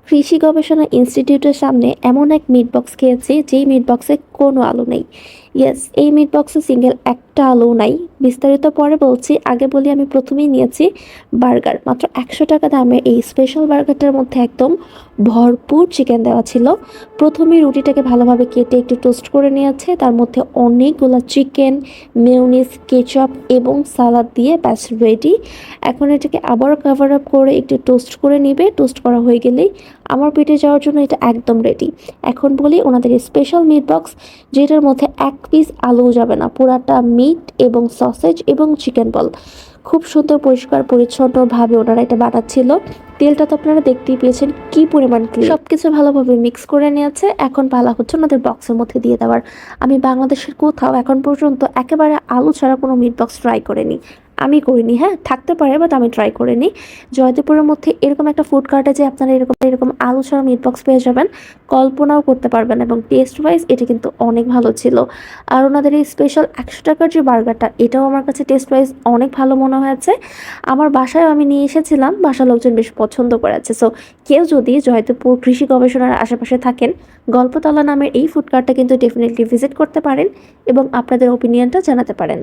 কৃষি গবেষণা ইনস্টিটিউটের সামনে এমন এক মিট বক্স খেয়েছি যেই মিট বক্সে কোনো আলু নেই। ইয়েস, এই মিট বক্সে সিঙ্গেল একটা আলু নাই। বিস্তারিত পরে বলছি, আগে বলি আমি প্রথমেই নিয়েছি বার্গার। মাত্র 100 টাকা দামে এই স্পেশাল বার্গারটার মধ্যে একদম ভরপুর চিকেন দেওয়া ছিল। প্রথমে রুটিটাকে ভালোভাবে কেটে একটু টোস্ট করে নিয়েছে, তার মধ্যে অনেকগুলো চিকেন, মেয়োনিজ, কেচাপ এবং সালাদ দিয়ে ব্যাস রেডি। এখন এটাকে আবার কভার আপ করে একটু টোস্ট করে নিবে। টোস্ট করা হয়ে গেলেই আমার পেটে যাওয়ার জন্য এটা একদম রেডি। এখন বলি ওনাদের স্পেশাল মিট বক্স, যেটার মধ্যে এক পিস আলুও যাবে না, পুরাটা মিট এবং সসেজ এবং চিকেন বল। খুব সুন্দর পরিষ্কার পরিচ্ছন্নভাবে ওনারা এটা বানাচ্ছিল। তেলটা তো আপনারা দেখতেই পেয়েছেন কি পরিমাণ ক্লিন। সবকিছু ভালোভাবে মিক্স করে নিয়েছে। এখন পালা হচ্ছে ওনাদের বক্সের মধ্যে দিয়ে দেওয়ার। আমি বাংলাদেশের কোথাও এখন পর্যন্ত একেবারে আলু ছাড়া কোনো মিট বক্স ট্রাই করিনি। আমি করিনি, হ্যাঁ থাকতে পারে, বাট আমি ট্রাই করিনি। জয়দেবপুরের মধ্যে এরকম একটা ফুড কার্টে যে আপনারা এরকম এরকম আলু ছাড়া মিট বক্স পেয়ে যাবেন, কল্পনাও করতে পারবেন। এবং টেস্ট ওয়াইজ এটা কিন্তু অনেক ভালো ছিল। আর ওনাদের এই স্পেশাল 100 টাকার যে বার্গারটা, এটাও আমার কাছে টেস্ট ওয়াইজ অনেক ভালো মনে হয়েছে। আমার বাসায় আমি নিয়ে এসেছিলাম, বাসার লোকজন বেশ পছন্দ করেছে। সো কেউ যদি জয়দেবপুর কৃষি গবেষণার আশেপাশে থাকেন, গল্পতলা নামের এই ফুড কার্টটা কিন্তু ডেফিনেটলি ভিজিট করতে পারেন এবং আপনাদের ওপিনিয়নটা জানাতে পারেন।